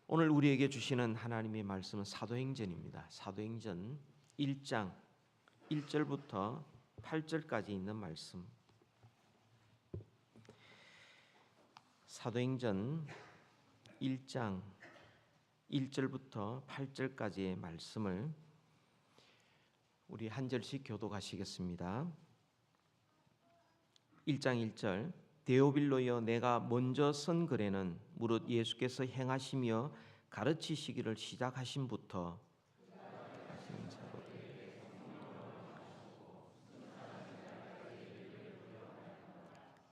오늘 우리에게 주시는 하나님의 말씀은 사도행전입니다. 사도행전 1장 1절부터 8절까지 있는 말씀. 사도행전 1장 1절부터 8절까지의 말씀을 우리 한 절씩 교독하시겠습니다. 1장 1절. 데오빌로여, 내가 먼저 쓴 글에는 무릇 예수께서 행하시며 가르치시기를 시작하심부터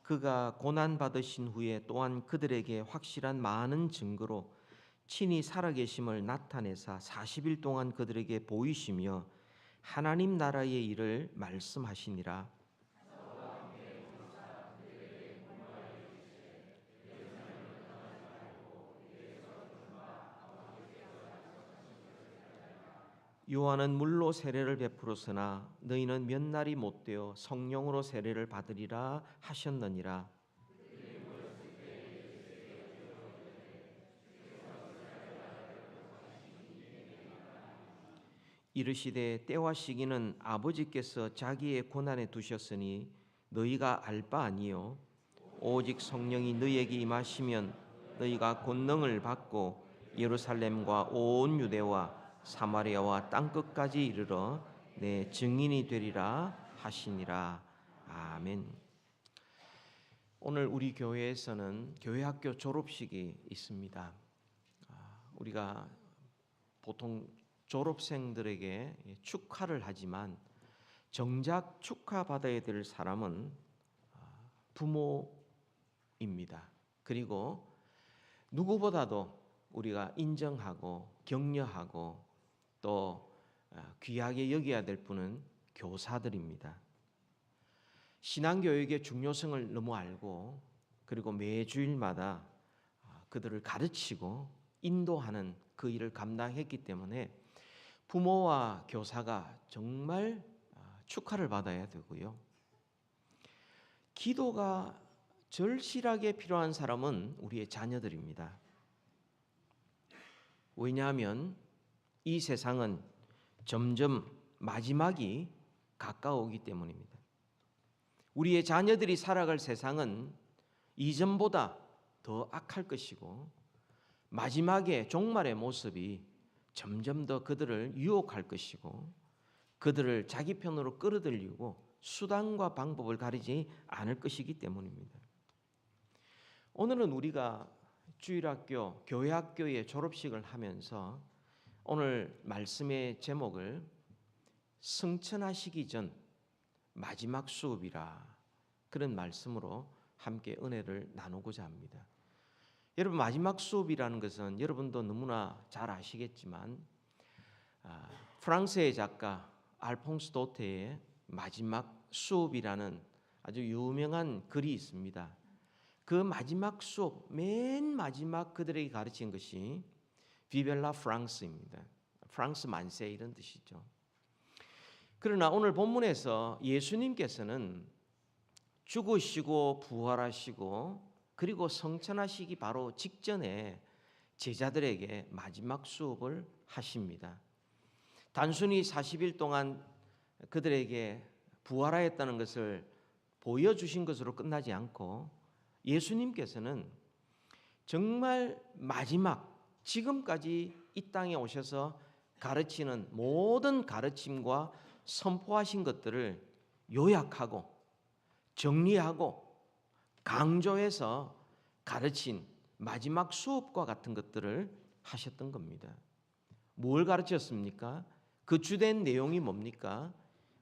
그가 고난 받으신 후에 또한 그들에게 확실한 많은 증거로 친히 살아계심을 나타내사 40일 동안 그들에게 보이시며 하나님 나라의 일을 말씀하시니라. 요한은 물로 세례를 베풀었으나 너희는 몇 날이 못되어 성령으로 세례를 받으리라 하셨느니라. 이르시되 때와 시기는 아버지께서 자기의 고난에 두셨으니 너희가 알 바 아니요 오직 성령이 너희에게 임하시면 너희가 권능을 받고 예루살렘과 온 유대와 사마리아와 땅끝까지 이르러 내 증인이 되리라 하시니라. 아멘. 오늘 우리 교회에서는 교회학교 졸업식이 있습니다. 우리가 보통 졸업생들에게 축하를 하지만 정작 축하받아야 될 사람은 부모입니다. 그리고 누구보다도 우리가 인정하고 격려하고 또 귀하게 여겨야 될 분은 교사들입니다. 신앙교육의 중요성을 너무 알고 그리고 매주일마다 그들을 가르치고 인도하는 그 일을 감당했기 때문에 부모와 교사가 정말 축하를 받아야 되고요. 기도가 절실하게 필요한 사람은 우리의 자녀들입니다. 왜냐하면 이 세상은 점점 마지막이 가까워오기 때문입니다. 우리의 자녀들이 살아갈 세상은 이전보다 더 악할 것이고 마지막에 종말의 모습이 점점 더 그들을 유혹할 것이고 그들을 자기 편으로 끌어들이고 수단과 방법을 가리지 않을 것이기 때문입니다. 오늘은 우리가 주일학교, 교회학교의 졸업식을 하면서 오늘 말씀의 제목을 승천하시기 전 마지막 수업이라 그런 말씀으로 함께 은혜를 나누고자 합니다. 여러분, 마지막 수업이라는 것은 여러분도 너무나 잘 아시겠지만 프랑스의 작가 알퐁스 도테의 마지막 수업이라는 아주 유명한 글이 있습니다. 그 마지막 수업, 맨 마지막 그들에게 가르친 것이 비벨라 프랑스입니다. 프랑스 만세 이런 뜻이죠. 그러나 오늘 본문에서 예수님께서는 죽으시고 부활하시고 그리고 성천하시기 바로 직전에 제자들에게 마지막 수업을 하십니다. 단순히 40일 동안 그들에게 부활하였다는 것을 보여주신 것으로 끝나지 않고 예수님께서는 정말 마지막 지금까지 이 땅에 오셔서 가르치는 모든 가르침과 선포하신 것들을 요약하고 정리하고 강조해서 가르친 마지막 수업과 같은 것들을 하셨던 겁니다. 뭘 가르쳤습니까? 그 주된 내용이 뭡니까?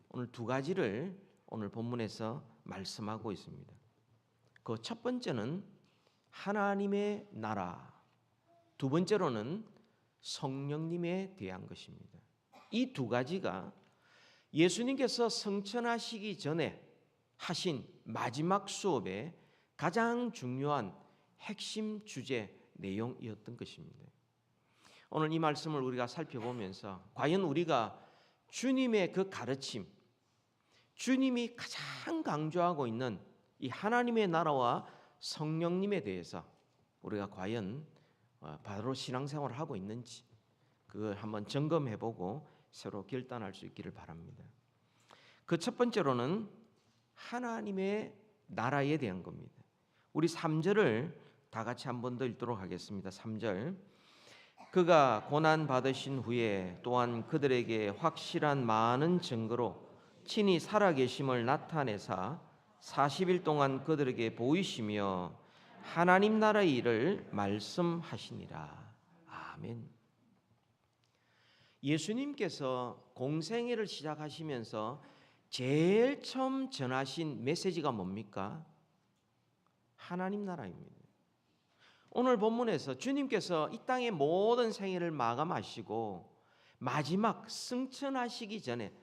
오늘 두 가지를 오늘 본문에서 말씀하고 있습니다. 그 첫 번째는 하나님의 나라, 두 번째로는 성령님에 대한 것입니다. 이 두 가지가 예수님께서 성천하시기 전에 하신 마지막 수업의 가장 중요한 핵심 주제 내용이었던 것입니다. 오늘 이 말씀을 우리가 살펴보면서 과연 우리가 주님의 그 가르침, 주님이 가장 강조하고 있는 이 하나님의 나라와 성령님에 대해서 우리가 과연 바로 신앙생활을 하고 있는지 그걸 한번 점검해보고 새로 결단할 수 있기를 바랍니다. 그 첫 번째로는 하나님의 나라에 대한 겁니다. 우리 3절을 다 같이 한 번 더 읽도록 하겠습니다. 3절. 그가 고난 받으신 후에 또한 그들에게 확실한 많은 증거로 친히 살아계심을 나타내사 40일 동안 그들에게 보이시며 하나님 나라의 일을 말씀하시니라. 아멘. 예수님께서 공생애를 시작하시면서 제일 처음 전하신 메시지가 뭡니까? 하나님 나라입니다. 오늘 본문에서 주님께서 이 땅의 모든 생애를 마감하시고 마지막 승천하시기 전에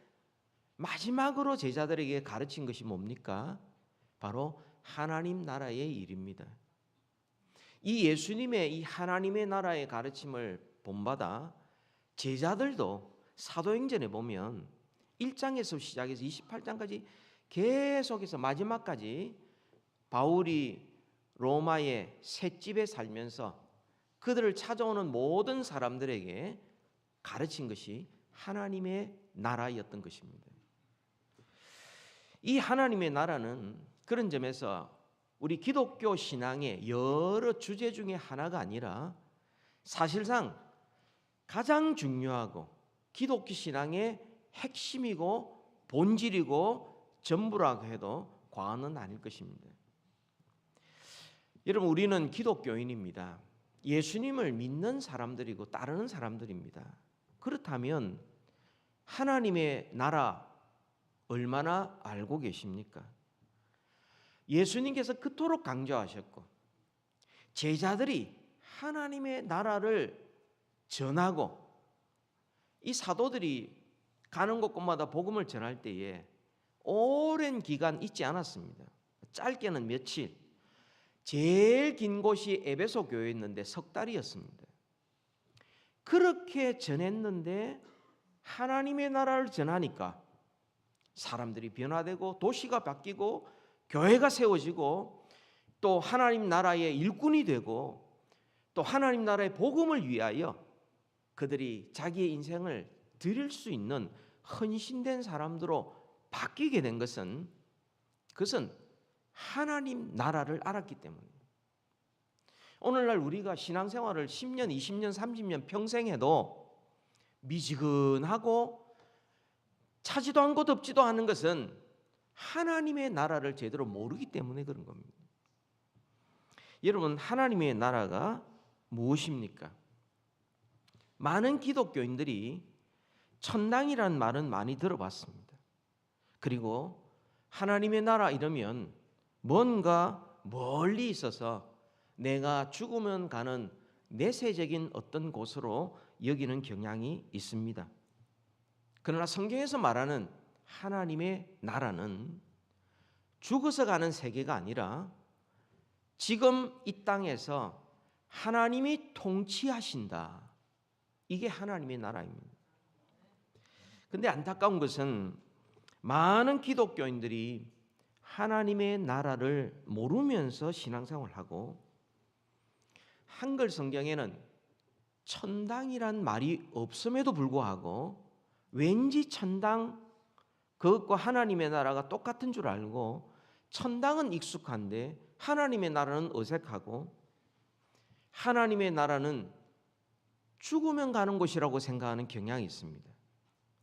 마지막으로 제자들에게 가르친 것이 뭡니까? 바로 하나님 나라의 일입니다. 이 예수님의 이 하나님의 나라의 가르침을 본받아 제자들도 사도행전에 보면 1장에서 시작해서 28장까지 계속해서 마지막까지 바울이 로마의 셋집에 살면서 그들을 찾아오는 모든 사람들에게 가르친 것이 하나님의 나라였던 것입니다. 이 하나님의 나라는 그런 점에서 우리 기독교 신앙의 여러 주제 중에 하나가 아니라 사실상 가장 중요하고 기독교 신앙의 핵심이고 본질이고 전부라고 해도 과언은 아닐 것입니다. 여러분, 우리는 기독교인입니다. 예수님을 믿는 사람들이고 따르는 사람들입니다. 그렇다면 하나님의 나라 얼마나 알고 계십니까? 예수님께서 그토록 강조하셨고 제자들이 하나님의 나라를 전하고 이 사도들이 가는 곳곳마다 복음을 전할 때에 오랜 기간 있지 않았습니다. 짧게는 며칠, 제일 긴 곳이 에베소 교회였는데 석 달이었습니다. 그렇게 전했는데 하나님의 나라를 전하니까 사람들이 변화되고 도시가 바뀌고 교회가 세워지고 또 하나님 나라의 일꾼이 되고 또 하나님 나라의 복음을 위하여 그들이 자기의 인생을 드릴 수 있는 헌신된 사람들로 바뀌게 된 것은 그것은 하나님 나라를 알았기 때문입니다. 오늘날 우리가 신앙생활을 10년, 20년, 30년 평생 해도 미지근하고 차지도 않고 덥지도 않은 것은 하나님의 나라를 제대로 모르기 때문에 그런 겁니다. 여러분, 하나님의 나라가 무엇입니까? 많은 기독교인들이 천당이라는 말은 많이 들어봤습니다. 그리고 하나님의 나라 이러면 뭔가 멀리 있어서 내가 죽으면 가는 내세적인 어떤 곳으로 여기는 경향이 있습니다. 그러나 성경에서 말하는 하나님의 나라는 죽어서 가는 세계가 아니라 지금 이 땅에서 하나님이 통치하신다. 이게 하나님의 나라입니다. 그런데 안타까운 것은 많은 기독교인들이 하나님의 나라를 모르면서 신앙생활을 하고 한글 성경에는 천당이란 말이 없음에도 불구하고 왠지 천당 그것과 하나님의 나라가 똑같은 줄 알고 천당은 익숙한데 하나님의 나라는 어색하고 하나님의 나라는 죽으면 가는 곳이라고 생각하는 경향이 있습니다.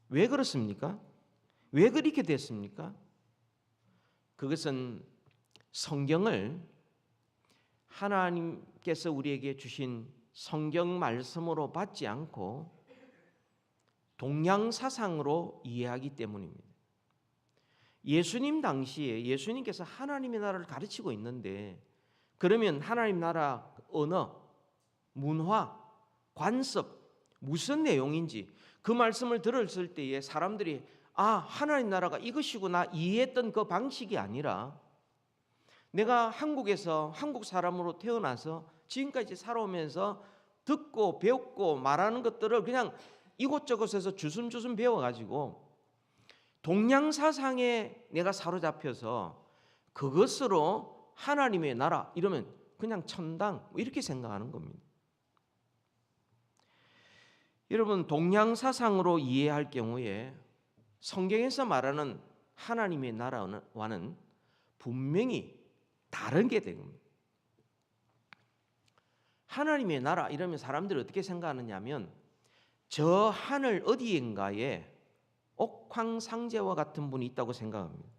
왜 그렇습니까? 왜 그렇게 됐습니까? 그것은 성경을 하나님께서 우리에게 주신 성경 말씀으로 받지 않고 동양 사상으로 이해하기 때문입니다. 예수님 당시에 예수님께서 하나님의 나라를 가르치고 있는데 그러면 하나님 나라 언어, 문화, 관습 무슨 내용인지 그 말씀을 들었을 때에 사람들이 하나님 나라가 이것이구나 이해했던 그 방식이 아니라 내가 한국에서 한국 사람으로 태어나서 지금까지 살아오면서 듣고 배웠고 말하는 것들을 그냥 이곳저곳에서 주섬주섬 배워가지고 동양 사상에 내가 사로잡혀서 그것으로 하나님의 나라 이러면 그냥 천당 이렇게 생각하는 겁니다. 여러분, 동양사상으로 이해할 경우에 성경에서 말하는 하나님의 나라와는 분명히 다른 게 됩니다. 하나님의 나라 이러면 사람들이 어떻게 생각하느냐 하면 저 하늘 어디인가에 옥황상제와 같은 분이 있다고 생각합니다.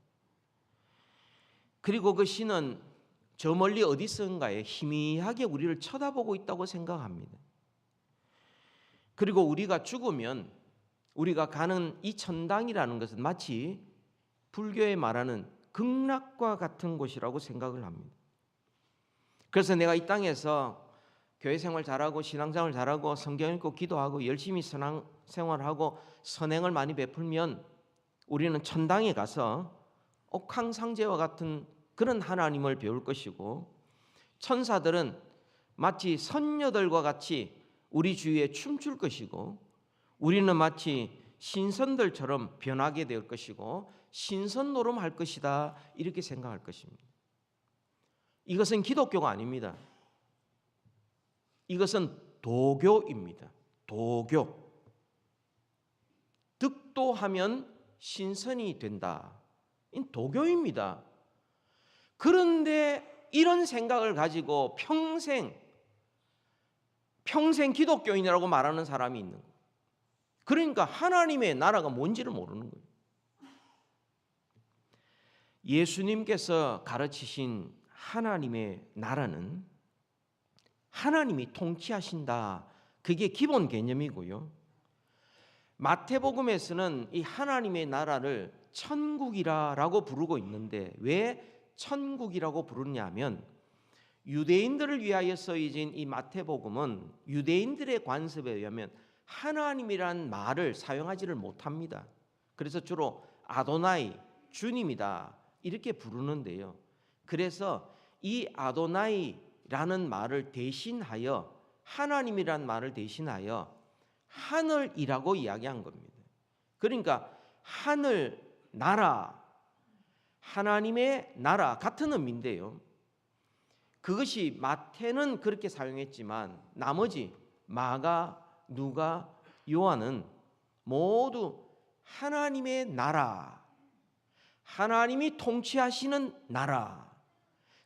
그리고 그 신은 저 멀리 어디선가에 희미하게 우리를 쳐다보고 있다고 생각합니다. 그리고 우리가 죽으면 우리가 가는 이 천당이라는 것은 마치 불교에 말하는 극락과 같은 곳이라고 생각을 합니다. 그래서 내가 이 땅에서 교회 생활 잘하고 신앙생활 잘하고 성경 읽고 기도하고 열심히 신앙생활하고 선행을 많이 베풀면 우리는 천당에 가서 옥황상제와 같은 그런 하나님을 배울 것이고, 천사들은 마치 선녀들과 같이 우리 주위에 춤출 것이고, 우리는 마치 신선들처럼 변하게 될 것이고 신선 노름할 것이다, 이렇게 생각할 것입니다. 이것은 기독교가 아닙니다. 이것은 도교입니다. 도교. 득도하면 신선이 된다. 이 도교입니다. 그런데 이런 생각을 가지고 평생 기독교인이라고 말하는 사람이 있는 거예요. 그러니까 하나님의 나라가 뭔지를 모르는 거예요. 예수님께서 가르치신 하나님의 나라는 하나님이 통치하신다. 그게 기본 개념이고요. 마태복음에서는 이 하나님의 나라를 천국이라고 부르고 있는데, 왜 천국이라고 부르냐 하면 유대인들을 위하여 쓰여진 이 마태복음은 유대인들의 관습에 의하면 하나님이란 말을 사용하지를 못합니다. 그래서 주로 아도나이, 주님이다, 이렇게 부르는데요. 그래서 이 아도나이라는 말을 대신하여, 하나님이란 말을 대신하여 하늘이라고 이야기한 겁니다. 그러니까 하늘, 나라, 하나님의 나라 같은 의미인데요. 그것이 마태는 그렇게 사용했지만 나머지 마가, 누가, 요한은 모두 하나님의 나라, 하나님이 통치하시는 나라,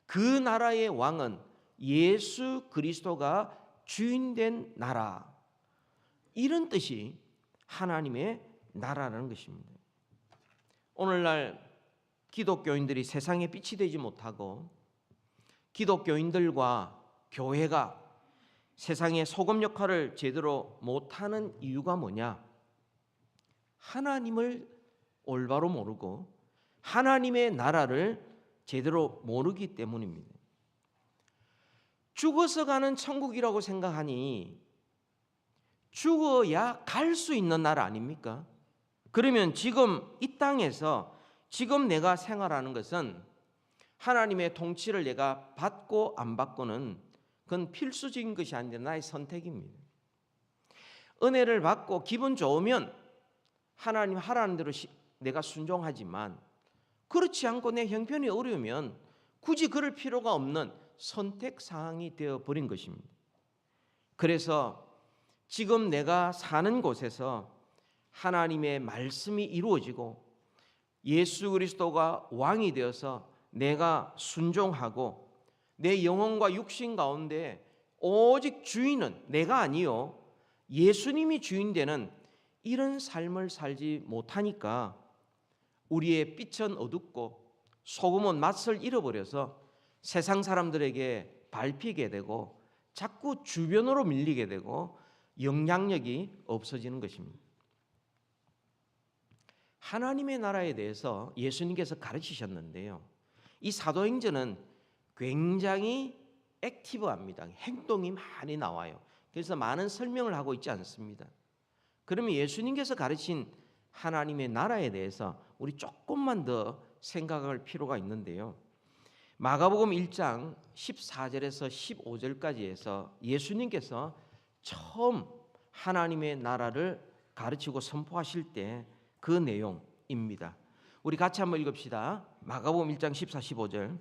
그 나라의 왕은 예수 그리스도가 주인된 나라, 이런 뜻이 하나님의 나라라는 것입니다. 오늘날 기독교인들이 세상에 빛이 되지 못하고 기독교인들과 교회가 세상의 소금 역할을 제대로 못하는 이유가 뭐냐? 하나님을 올바로 모르고 하나님의 나라를 제대로 모르기 때문입니다. 죽어서 가는 천국이라고 생각하니 죽어야 갈 수 있는 나라 아닙니까? 그러면 지금 이 땅에서 지금 내가 생활하는 것은 하나님의 통치를 내가 받고 안 받고는 그건 필수적인 것이 아닌데 나의 선택입니다. 은혜를 받고 기분 좋으면 하나님 하라는 대로 내가 순종하지만, 그렇지 않고 내 형편이 어려우면 굳이 그럴 필요가 없는 선택 사항이 되어버린 것입니다. 그래서 지금 내가 사는 곳에서 하나님의 말씀이 이루어지고 예수 그리스도가 왕이 되어서 내가 순종하고 내 영혼과 육신 가운데 오직 주인은 내가 아니요 예수님이 주인 되는 이런 삶을 살지 못하니까 우리의 빛은 어둡고 소금은 맛을 잃어버려서 세상 사람들에게 밟히게 되고 자꾸 주변으로 밀리게 되고 영향력이 없어지는 것입니다. 하나님의 나라에 대해서 예수님께서 가르치셨는데요, 이 사도행전은 굉장히 액티브합니다. 행동이 많이 나와요. 그래서 많은 설명을 하고 있지 않습니다. 그러면 예수님께서 가르친 하나님의 나라에 대해서 우리 조금만 더 생각할 필요가 있는데요, 마가복음 1장 14절에서 15절까지 해서 예수님께서 처음 하나님의 나라를 가르치고 선포하실 때 그 내용입니다. 우리 같이 한번 읽읍시다. 마가복음 1장 14, 15절.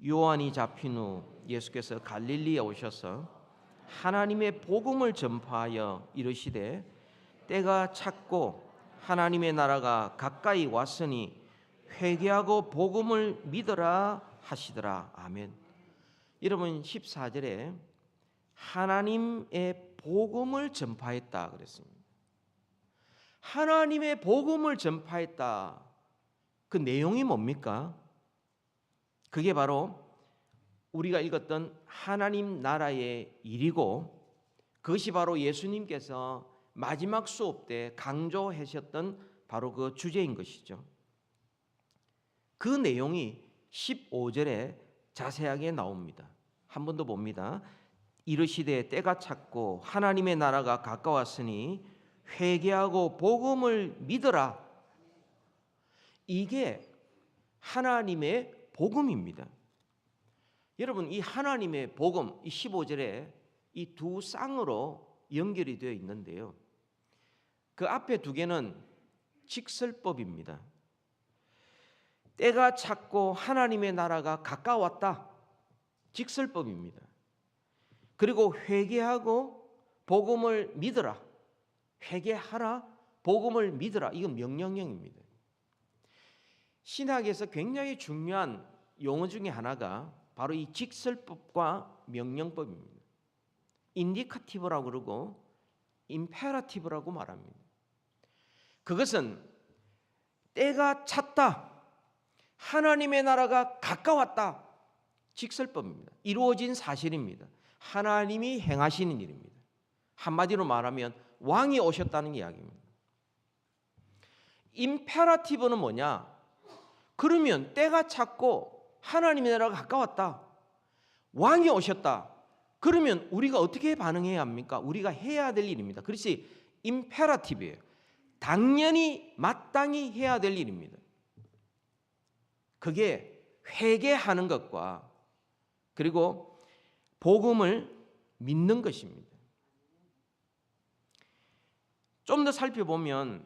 요한이 잡힌 후 예수께서 갈릴리에 오셔서 하나님의 복음을 전파하여 이르시되 때가 찼고 하나님의 나라가 가까이 왔으니 회개하고 복음을 믿어라 하시더라. 아멘. 여러분 14절에 하나님의 복음을 전파했다 그랬습니다. 하나님의 복음을 전파했다. 그 내용이 뭡니까? 그게 바로 우리가 읽었던 하나님 나라의 일이고 그것이 바로 예수님께서 마지막 수업 때 강조하셨던 바로 그 주제인 것이죠. 그 내용이 15절에 자세하게 나옵니다. 한 번 더 봅니다. 이르시되 때가 찼고 하나님의 나라가 가까웠으니 회개하고 복음을 믿어라. 이게 하나님의 복음입니다. 여러분 이 하나님의 복음 이 15절에 이 두 쌍으로 연결이 되어 있는데요. 그 앞에 두 개는 직설법입니다. 때가 찼고 하나님의 나라가 가까웠다. 직설법입니다. 그리고 회개하고 복음을 믿어라. 회개하라. 복음을 믿어라. 이건 명령형입니다. 신학에서 굉장히 중요한 용어 중에 하나가 바로 이 직설법과 명령법입니다. 인디카티브라고 그러고 임페라티브라고 말합니다. 그것은 때가 찼다. 하나님의 나라가 가까웠다. 직설법입니다. 이루어진 사실입니다. 하나님이 행하시는 일입니다. 한마디로 말하면 왕이 오셨다는 이야기입니다. 임페라티브는 뭐냐? 그러면 때가 찼고 하나님의 나라가 가까웠다. 왕이 오셨다. 그러면 우리가 어떻게 반응해야 합니까? 우리가 해야 될 일입니다. 그렇지 임페라티브예요. 당연히 마땅히 해야 될 일입니다. 그게 회개하는 것과 그리고 복음을 믿는 것입니다. 좀 더 살펴보면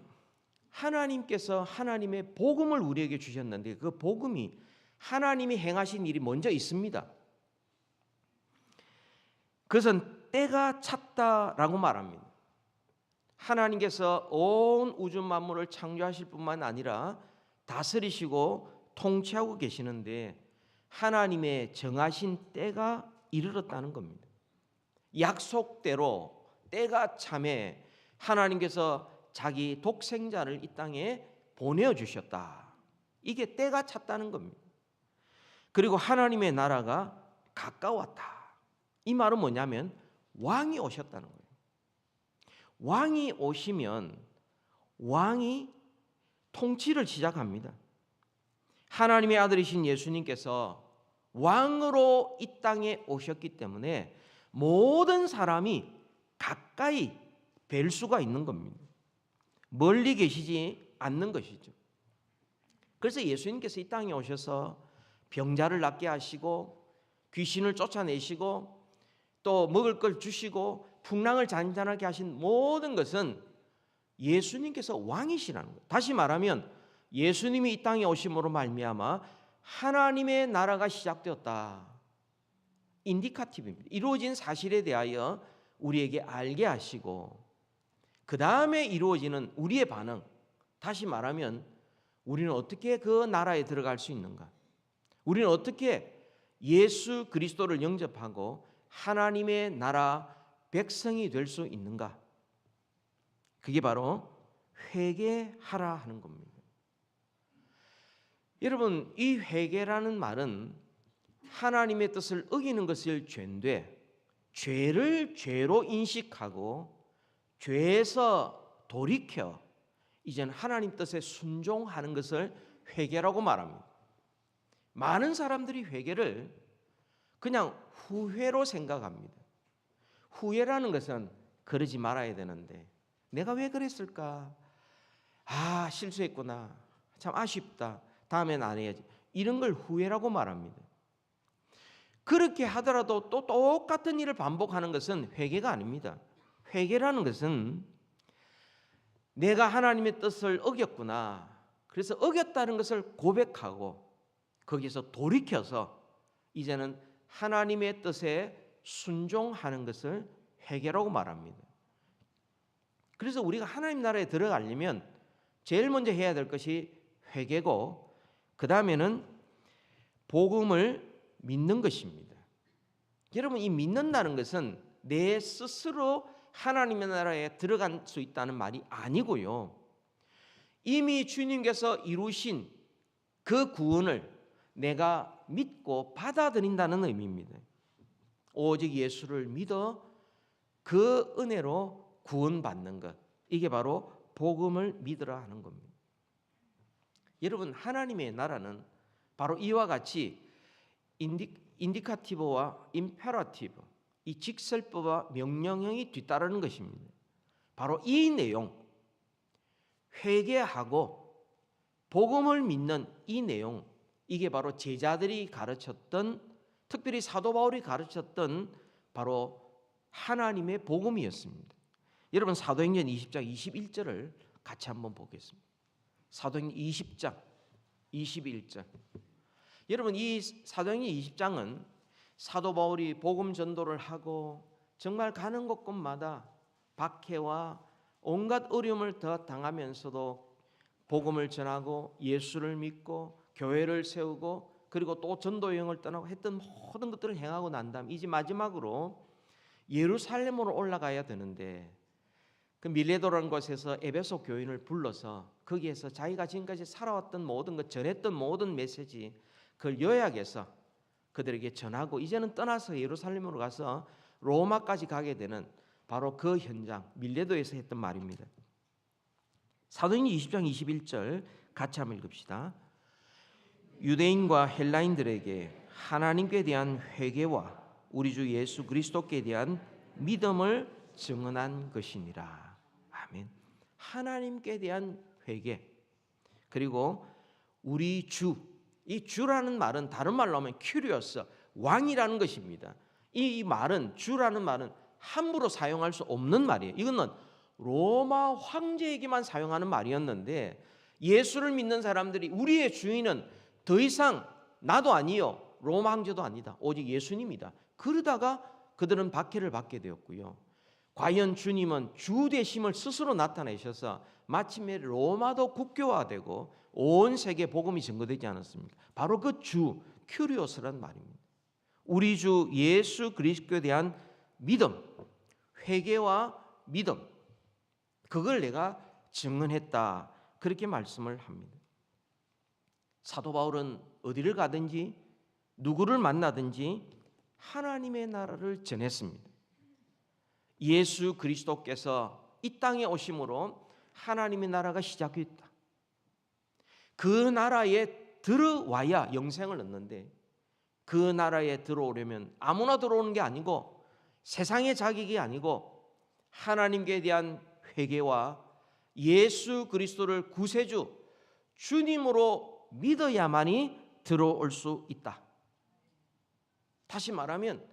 하나님께서 하나님의 복음을 우리에게 주셨는데 그 복음이 하나님이 행하신 일이 먼저 있습니다. 그것은 때가 찼다라고 말합니다. 하나님께서 온 우주 만물을 창조하실 뿐만 아니라 다스리시고 통치하고 계시는데 하나님의 정하신 때가 이르렀다는 겁니다. 약속대로 때가 참에 하나님께서 자기 독생자를 이 땅에 보내주셨다. 이게 때가 찼다는 겁니다. 그리고 하나님의 나라가 가까웠다. 이 말은 뭐냐면 왕이 오셨다는 거예요. 왕이 오시면 왕이 통치를 시작합니다. 하나님의 아들이신 예수님께서 왕으로 이 땅에 오셨기 때문에 모든 사람이 가까이 뵐 수가 있는 겁니다. 멀리 계시지 않는 것이죠. 그래서 예수님께서 이 땅에 오셔서 병자를 낫게 하시고 귀신을 쫓아내시고 또 먹을 걸 주시고 풍랑을 잔잔하게 하신 모든 것은 예수님께서 왕이시라는 거예요. 다시 말하면 예수님이 이 땅에 오심으로 말미암아 하나님의 나라가 시작되었다. 인디카티브입니다. 이루어진 사실에 대하여 우리에게 알게 하시고 그 다음에 이루어지는 우리의 반응. 다시 말하면 우리는 어떻게 그 나라에 들어갈 수 있는가? 우리는 어떻게 예수 그리스도를 영접하고 하나님의 나라 백성이 될 수 있는가? 그게 바로 회개하라 하는 겁니다. 여러분, 이 회개라는 말은 하나님의 뜻을 어기는 것을 죄인데 죄를 죄로 인식하고 죄에서 돌이켜 이제는 하나님 뜻에 순종하는 것을 회개라고 말합니다. 많은 사람들이 회개를 그냥 후회로 생각합니다. 후회라는 것은 그러지 말아야 되는데 내가 왜 그랬을까? 실수했구나. 참 아쉽다. 다음엔 안 해야지. 이런 걸 후회라고 말합니다. 그렇게 하더라도 또 똑같은 일을 반복하는 것은 회개가 아닙니다. 회개라는 것은 내가 하나님의 뜻을 어겼구나. 그래서 어겼다는 것을 고백하고 거기서 돌이켜서 이제는 하나님의 뜻에 순종하는 것을 회개라고 말합니다. 그래서 우리가 하나님 나라에 들어가려면 제일 먼저 해야 될 것이 회개고, 그 다음에는 복음을 믿는 것입니다. 여러분, 이 믿는다는 것은 내 스스로 하나님의 나라에 들어갈 수 있다는 말이 아니고요, 이미 주님께서 이루신 그 구원을 내가 믿고 받아들인다는 의미입니다. 오직 예수를 믿어 그 은혜로 구원받는 것, 이게 바로 복음을 믿으라 하는 겁니다. 여러분, 하나님의 나라는 바로 이와 같이 인디카티브와 임페라티브, 이 직설법과 명령형이 뒤따르는 것입니다. 바로 이 내용, 회개하고 복음을 믿는 이 내용, 이게 바로 제자들이 가르쳤던, 특별히 사도 바울이 가르쳤던 바로 하나님의 복음이었습니다. 여러분, 사도행전 20장 21절을 같이 한번 보겠습니다. 사도행전 20장 21절. 여러분, 이 사도행전 20장은 사도 바울이 복음 전도를 하고 정말 가는 곳곳마다 박해와 온갖 어려움을 더 당하면서도 복음을 전하고 예수를 믿고 교회를 세우고 그리고 또 전도 여행을 떠나고 했던 모든 것들을 행하고 난 다음 이제 마지막으로 예루살렘으로 올라가야 되는데, 그 밀레도라는 곳에서 에베소 교인을 불러서 거기에서 자기가 지금까지 살아왔던 모든 것, 전했던 모든 메시지, 그걸 요약해서 그들에게 전하고 이제는 떠나서 예루살렘으로 가서 로마까지 가게 되는 바로 그 현장, 밀레도에서 했던 말입니다. 사도행전 20장 21절 같이 한번 읽읍시다. 유대인과 헬라인들에게 하나님께 대한 회개와 우리 주 예수 그리스도께 대한 믿음을 증언한 것이니라. 아멘. 하나님께 대한 회개, 그리고 우리 주, 이 주라는 말은 다른 말로 하면 큐리오스, 왕이라는 것입니다. 이 말은, 주라는 말은 함부로 사용할 수 없는 말이에요. 이거는 로마 황제에게만 사용하는 말이었는데, 예수를 믿는 사람들이 우리의 주인은 더 이상 나도 아니요, 로마 황제도 아니다, 오직 예수님이다. 그러다가 그들은 박해를 받게 되었고요. 과연 주님은 주 되심을 스스로 나타내셔서 마침내 로마도 국교화되고 온 세계 복음이 증거되지 않았습니까? 바로 그 주, 큐리오스란 말입니다. 우리 주 예수 그리스도에 대한 믿음, 회개와 믿음, 그걸 내가 증언했다, 그렇게 말씀을 합니다. 사도 바울은 어디를 가든지 누구를 만나든지 하나님의 나라를 전했습니다. 예수 그리스도께서 이 땅에 오심으로 하나님의 나라가 시작했다. 그 나라에 들어와야 영생을 얻는데, 그 나라에 들어오려면 아무나 들어오는 게 아니고 세상의 자격이 아니고 하나님께 대한 회개와 예수 그리스도를 구세주 주님으로 믿어야만이 들어올 수 있다. 다시 말하면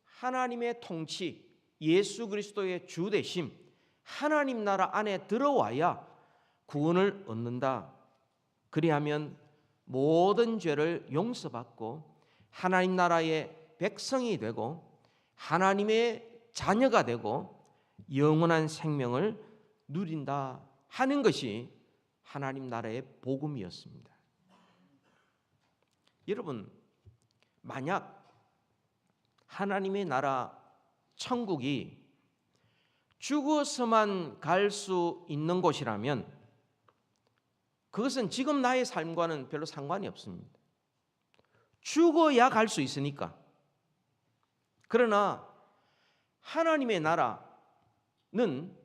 하나님의 통치, 예수 그리스도의 주 되심, 하나님 나라 안에 들어와야 구원을 얻는다. 그리하면 모든 죄를 용서받고 하나님 나라의 백성이 되고 하나님의 자녀가 되고 영원한 생명을 누린다 하는 것이 하나님 나라의 복음이었습니다. 여러분, 만약 하나님의 나라 천국이 죽어서만 갈 수 있는 곳이라면 그것은 지금 나의 삶과는 별로 상관이 없습니다. 죽어야 갈 수 있으니까. 그러나 하나님의 나라는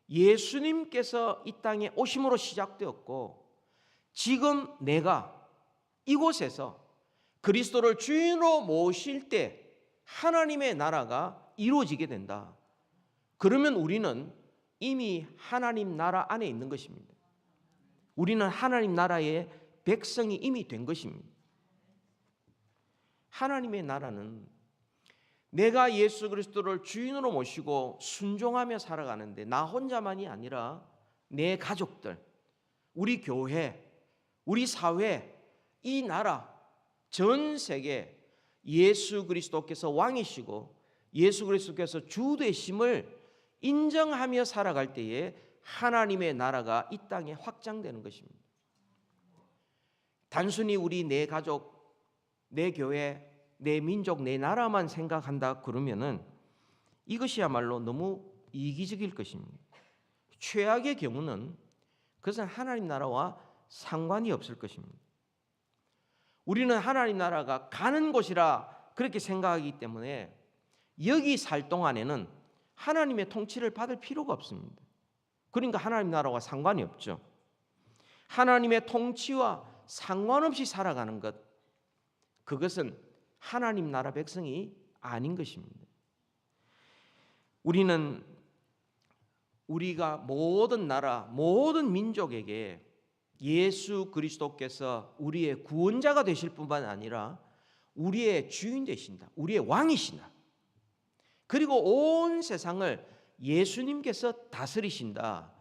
예수님께서 이 땅에 오심으로 시작되었고, 지금 내가 이곳에서 그리스도를 주인으로 모실 때 하나님의 나라가 이루어지게 된다. 그러면 우리는 이미 하나님 나라 안에 있는 것입니다. 우리는 하나님 나라의 백성이 이미 된 것입니다. 하나님의 나라는 내가 예수 그리스도를 주인으로 모시고 순종하며 살아가는데, 나 혼자만이 아니라 내 가족들, 우리 교회, 우리 사회, 이 나라, 전 세계 예수 그리스도께서 왕이시고 예수 그리스도께서 주 되심을 인정하며 살아갈 때에 하나님의 나라가 이 땅에 확장되는 것입니다. 단순히 우리 내 가족, 내 교회, 내 민족, 내 나라만 생각한다 그러면은 이것이야말로 너무 이기적일 것입니다. 최악의 경우는 그것은 하나님 나라와 상관이 없을 것입니다. 우리는 하나님 나라가 가는 곳이라 그렇게 생각하기 때문에 여기 살 동안에는 하나님의 통치를 받을 필요가 없습니다. 그러니까 하나님 나라와 상관이 없죠. 하나님의 통치와 상관없이 살아가는 것, 그것은 하나님 나라 백성이 아닌 것입니다. 우리가 모든 나라, 모든 민족에게 예수 그리스도께서 우리의 구원자가 되실 뿐만 아니라 우리의 주인 되신다. 우리의 왕이신다. 그리고 온 세상을 예수님께서 다스리신다.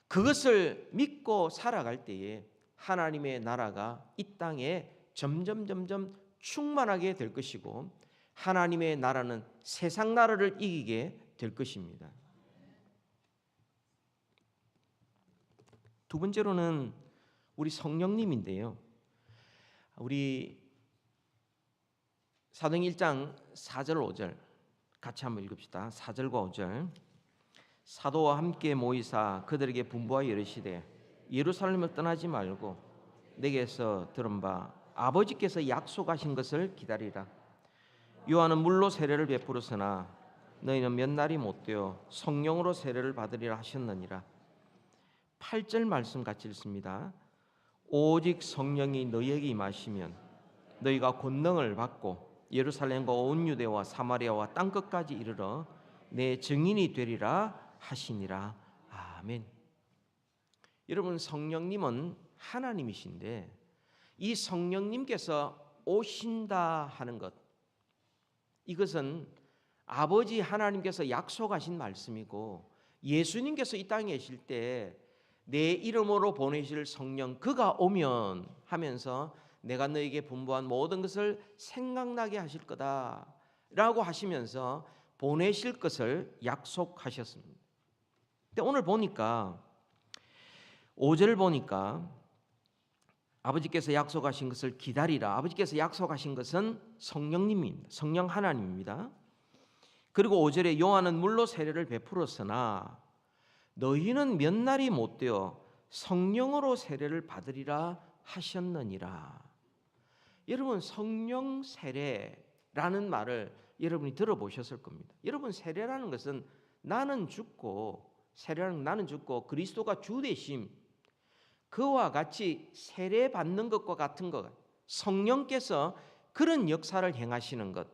그것을 믿고 살아갈 때에 하나님의 나라가 이 땅에 점점 충만하게 될 것이고 하나님의 나라는 세상 나라를 이기게 될 것입니다. 두 번째로는 우리 성령님인데요. 우리 사도행 1장 4절 5절 같이 한번 읽읍시다. 4절과 5절. 사도와 함께 모이사 그들에게 분부하여 이르시되 예루살렘을 떠나지 말고 내게서 들은 바 아버지께서 약속하신 것을 기다리라. 요한은 물로 세례를 베풀었으나 너희는 몇 날이 못되어 성령으로 세례를 받으리라 하셨느니라. 8절 말씀 같이 읽습니다. 오직 성령이 너희에게 임하시면 너희가 권능을 받고 예루살렘과 온 유대와 사마리아와 땅끝까지 이르러 내 증인이 되리라 하시니라. 아멘. 여러분, 성령님은 하나님이신데 이 성령님께서 오신다 하는 것, 이것은 아버지 하나님께서 약속하신 말씀이고 예수님께서 이 땅에 계실 때 내 이름으로 보내실 성령 그가 오면 하면서 내가 너에게 분부한 모든 것을 생각나게 하실 거다라고 하시면서 보내실 것을 약속하셨습니다. 근데 오늘 보니까 5절 보니까 아버지께서 약속하신 것을 기다리라. 아버지께서 약속하신 것은 성령님입니다. 성령 하나님입니다. 그리고 5절에 요한은 물로 세례를 베풀었으나 너희는 몇 날이 못되어 성령으로 세례를 받으리라 하셨느니라. 여러분, 성령 세례라는 말을 여러분이 들어보셨을 겁니다. 여러분, 세례라는 것은 나는 죽고 그리스도가 주 되심, 그와 같이 세례 받는 것과 같은 것, 성령께서 그런 역사를 행하시는 것,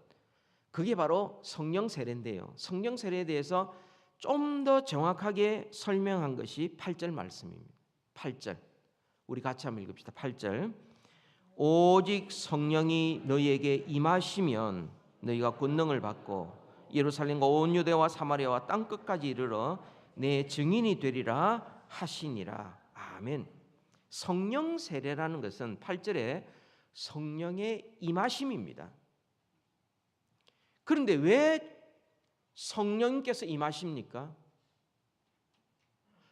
그게 바로 성령 세례인데요. 성령 세례에 대해서 좀 더 정확하게 설명한 것이 8절 말씀입니다. 8절 우리 같이 한번 읽읍시다. 8절 오직 성령이 너희에게 임하시면 너희가 권능을 받고 예루살렘과 온 유대와 사마리아와 땅끝까지 이르러 내 증인이 되리라 하시니라. 아멘. 성령 세례라는 것은 8절에 성령의 임하심입니다. 그런데 왜 성령께서 임하십니까?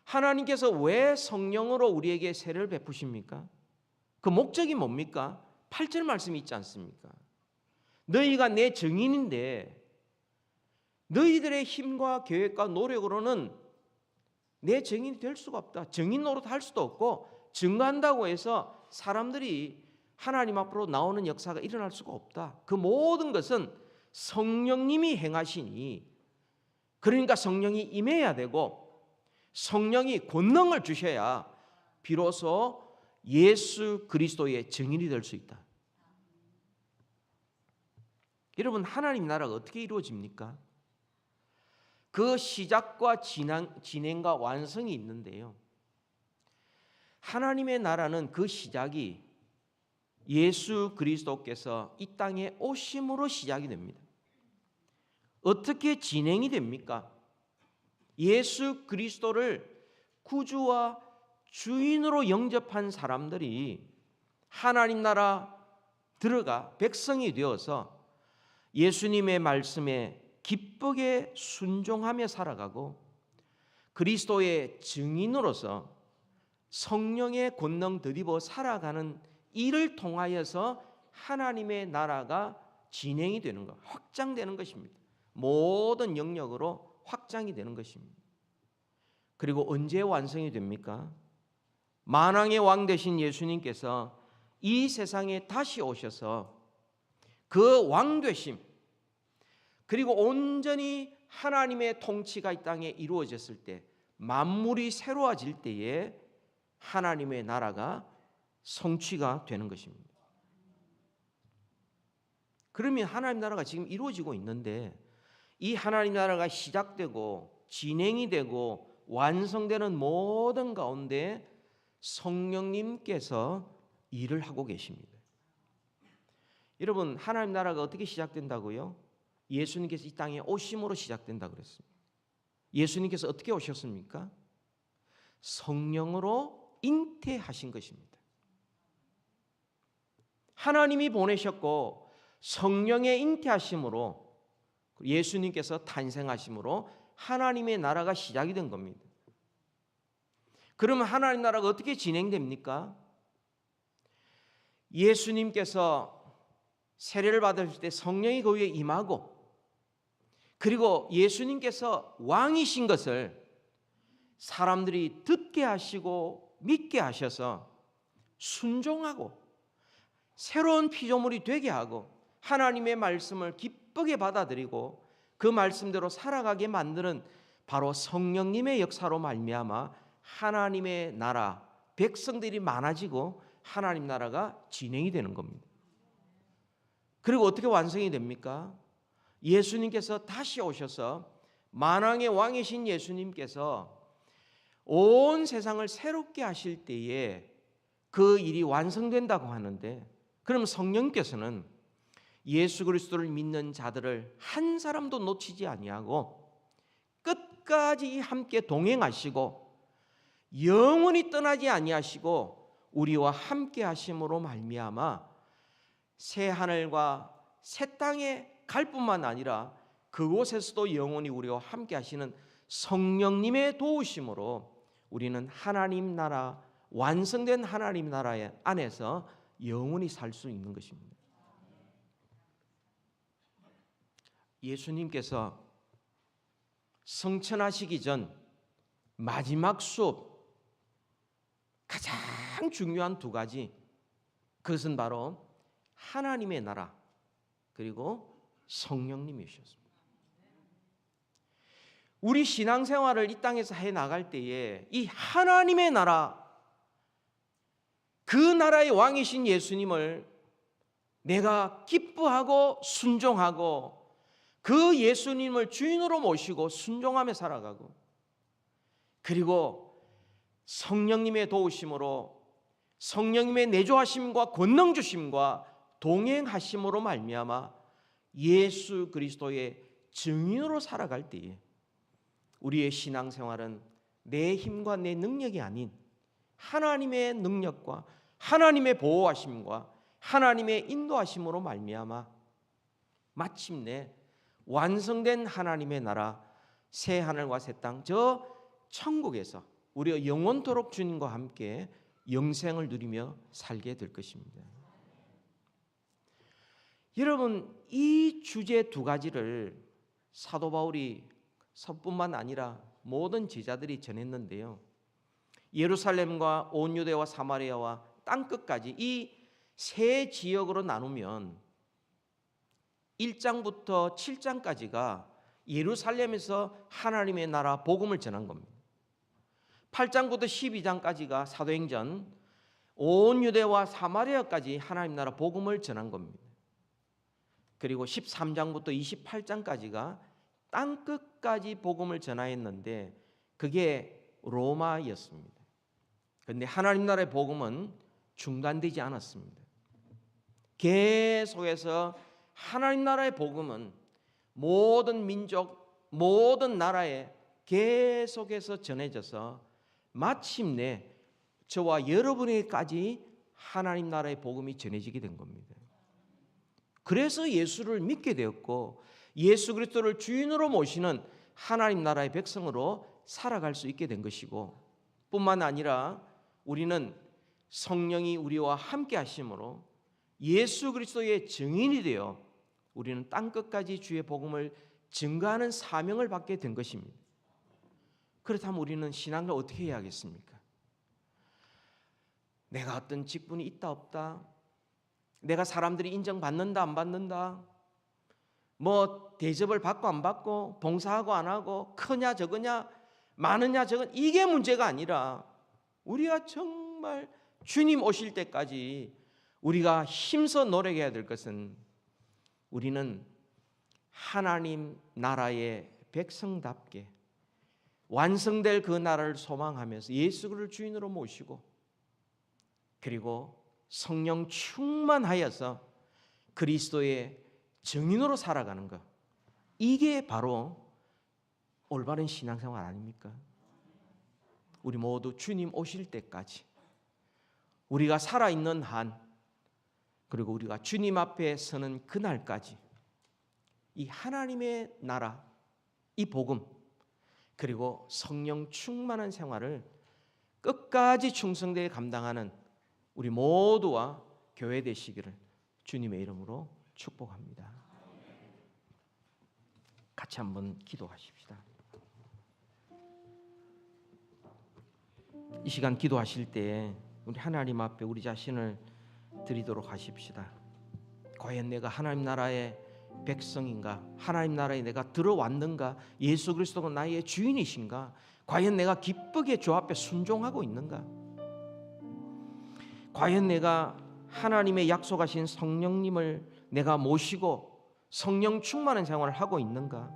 하나님께서 왜 성령으로 우리에게 세례를 베푸십니까? 그 목적이 뭡니까? 8절 말씀이 있지 않습니까? 너희가 내 증인인데 너희들의 힘과 계획과 노력으로는 내 증인이 될 수가 없다. 증인 노릇 할 수도 없고 증거한다고 해서 사람들이 하나님 앞으로 나오는 역사가 일어날 수가 없다. 그 모든 것은 성령님이 행하시니, 그러니까 성령이 임해야 되고 성령이 권능을 주셔야 비로소 예수 그리스도의 증인이 될 수 있다. 여러분, 하나님 나라가 어떻게 이루어집니까? 그 시작과 진행과 완성이 있는데요. 하나님의 나라는 그 시작이 예수 그리스도께서 이 땅에 오심으로 시작이 됩니다. 어떻게 진행이 됩니까? 예수 그리스도를 구주와 주인으로 영접한 사람들이 하나님 나라 들어가 백성이 되어서 예수님의 말씀에 기쁘게 순종하며 살아가고 그리스도의 증인으로서 성령의 권능 드리고 살아가는 이를 통하여서 하나님의 나라가 진행이 되는 것, 확장되는 것입니다. 모든 영역으로 확장이 되는 것입니다. 그리고 언제 완성이 됩니까? 만왕의 왕 되신 예수님께서 이 세상에 다시 오셔서 그 왕 되심, 그리고 온전히 하나님의 통치가 이 땅에 이루어졌을 때, 만물이 새로워질 때에 하나님의 나라가 성취가 되는 것입니다. 그러면 하나님 나라가 지금 이루어지고 있는데, 이 하나님 나라가 시작되고 진행이 되고 완성되는 모든 가운데 성령님께서 일을 하고 계십니다. 여러분, 하나님 나라가 어떻게 시작된다고요? 예수님께서 이 땅에 오심으로 시작된다고 그랬습니다. 예수님께서 어떻게 오셨습니까? 성령으로 잉태하신 것입니다. 하나님이 보내셨고 성령의 잉태하심으로 예수님께서 탄생하심으로 하나님의 나라가 시작이 된 겁니다. 그러면 하나님 나라가 어떻게 진행됩니까? 예수님께서 세례를 받으실 때 성령이 그 위에 임하고, 그리고 예수님께서 왕이신 것을 사람들이 듣게 하시고 믿게 하셔서 순종하고 새로운 피조물이 되게 하고 하나님의 말씀을 기쁘게 받아들이고 그 말씀대로 살아가게 만드는 바로 성령님의 역사로 말미암아 하나님의 나라, 백성들이 많아지고 하나님 나라가 진행이 되는 겁니다. 그리고 어떻게 완성이 됩니까? 예수님께서 다시 오셔서, 만왕의 왕이신 예수님께서 온 세상을 새롭게 하실 때에 그 일이 완성된다고 하는데, 그럼 성령께서는 예수 그리스도를 믿는 자들을 한 사람도 놓치지 아니하고 끝까지 함께 동행하시고 영원히 떠나지 아니하시고 우리와 함께 하심으로 말미암아 새 하늘과 새 땅에 갈 뿐만 아니라 그곳에서도 영원히 우리와 함께 하시는 성령님의 도우심으로 우리는 하나님 나라, 완성된 하나님 나라 안에서 영원히 살 수 있는 것입니다. 예수님께서 성천하시기 전 마지막 수업, 가장 중요한 두 가지, 그것은 바로 하나님의 나라 그리고 성령님이셨습니다. 우리 신앙생활을 이 땅에서 해나갈 때에 이 하나님의 나라, 그 나라의 왕이신 예수님을 내가 기뻐하고 순종하고 그 예수님을 주인으로 모시고 순종하며 살아가고, 그리고 성령님의 도우심으로 성령님의 내조하심과 권능 주심과 동행하심으로 말미암아 예수 그리스도의 증인으로 살아갈 때에 우리의 신앙생활은 내 힘과 내 능력이 아닌 하나님의 능력과 하나님의 보호하심과 하나님의 인도하심으로 말미암아 마침내 완성된 하나님의 나라, 새 하늘과 새 땅, 저 천국에서 우리가 영원토록 주님과 함께 영생을 누리며 살게 될 것입니다. 여러분, 이 주제 두 가지를 사도 바울이 서뿐만 아니라 모든 제자들이 전했는데요, 예루살렘과 온 유대와 사마리아와 땅끝까지 이 세 지역으로 나누면 1장부터 7장까지가 예루살렘에서 하나님의 나라 복음을 전한 겁니다. 8장부터 12장까지가 사도행전, 온 유대와 사마리아까지 하나님 나라 복음을 전한 겁니다. 그리고 13장부터 28장까지가 땅끝까지 복음을 전하였는데 그게 로마였습니다. 그런데 하나님 나라의 복음은 중단되지 않았습니다. 계속해서 하나님 나라의 복음은 모든 민족, 모든 나라에 계속해서 전해져서 마침내 저와 여러분에게까지 하나님 나라의 복음이 전해지게 된 겁니다. 그래서 예수를 믿게 되었고 예수 그리스도를 주인으로 모시는 하나님 나라의 백성으로 살아갈 수 있게 된 것이고, 뿐만 아니라 우리는 성령이 우리와 함께 하심으로 예수 그리스도의 증인이 되어 우리는 땅끝까지 주의 복음을 증거하는 사명을 받게 된 것입니다. 그렇다면 우리는 신앙을 어떻게 해야 하겠습니까? 내가 어떤 직분이 있다 없다, 내가 사람들이 인정받는다 안 받는다, 뭐 대접을 받고 안 받고, 봉사하고 안 하고, 크냐 적으냐, 많으냐 적은, 이게 문제가 아니라 우리가 정말 주님 오실 때까지 우리가 힘써 노력해야 될 것은, 우리는 하나님 나라의 백성답게 완성될 그 나라를 소망하면서 예수를 주인으로 모시고, 그리고 성령 충만하여서 그리스도의 증인으로 살아가는 것, 이게 바로 올바른 신앙생활 아닙니까? 우리 모두 주님 오실 때까지, 우리가 살아있는 한, 그리고 우리가 주님 앞에 서는 그날까지 이 하나님의 나라, 이 복음, 그리고 성령 충만한 생활을 끝까지 충성되게 감당하는 우리 모두와 교회 되시기를 주님의 이름으로 축복합니다. 같이 한번 기도하십시다. 이 시간 기도하실 때 우리 하나님 앞에 우리 자신을 드리도록 하십시다. 과연 내가 하나님 나라의 백성인가? 하나님 나라에 내가 들어왔는가? 예수 그리스도가 나의 주인이신가? 과연 내가 기쁘게 주 앞에 순종하고 있는가? 과연 내가 하나님의 약속하신 성령님을 내가 모시고 성령 충만한 생활을 하고 있는가?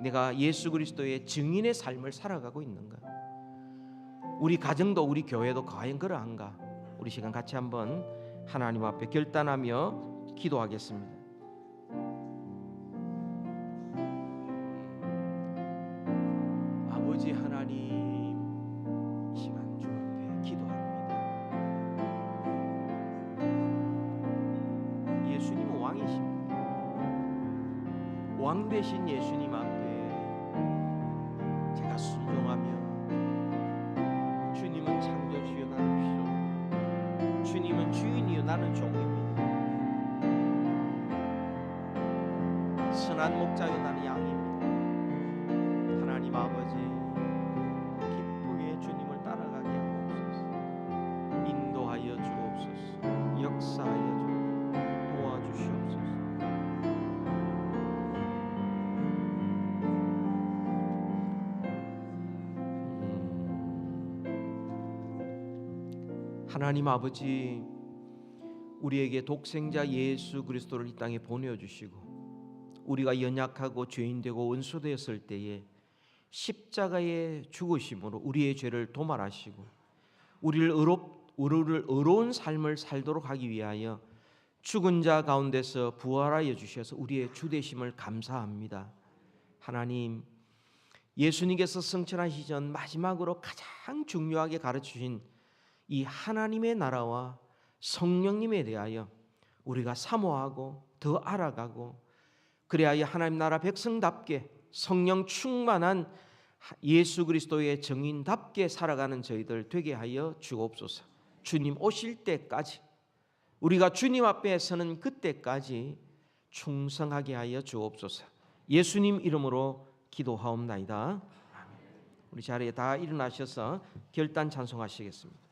내가 예수 그리스도의 증인의 삶을 살아가고 있는가? 우리 가정도 우리 교회도 과연 그러한가? 우리 시간 같이 한번 하나님 앞에 결단하며 기도하겠습니다. 아버지 하나님, 이 시간 주 앞에 기도합니다. 예수님은 왕이십니다. 왕 되신 예수님 앞에 제가 순종하며, 주님은 창조주여 나는 피조, 주님은 주인이여 나는 종입니다. 선한 목자여 나는 양입니다. 하나님 아버지, 기쁘게 주님을 따라가게 하옵소서. 인도하여 주옵소서. 역사하여 도와주시옵소서. 하나님 아버지, 우리에게 독생자 예수 그리스도를 이 땅에 보내주시고, 우리가 연약하고 죄인되고 원수되었을 때에 십자가의 죽으심으로 우리의 죄를 도말하시고 우리를 의로운 삶을 살도록 하기 위하여 죽은 자 가운데서 부활하여 주셔서 우리의 주 되심을 감사합니다. 하나님, 예수님께서 승천하시기 전 마지막으로 가장 중요하게 가르치신 이 하나님의 나라와 성령님에 대하여 우리가 사모하고 더 알아가고, 그래야 하나님 나라 백성답게 성령 충만한 예수 그리스도의 증인답게 살아가는 저희들 되게 하여 주옵소서. 주님 오실 때까지, 우리가 주님 앞에 서는 그때까지 충성하게 하여 주옵소서. 예수님 이름으로 기도하옵나이다. 우리 자리에 다 일어나셔서 결단 찬송하시겠습니다.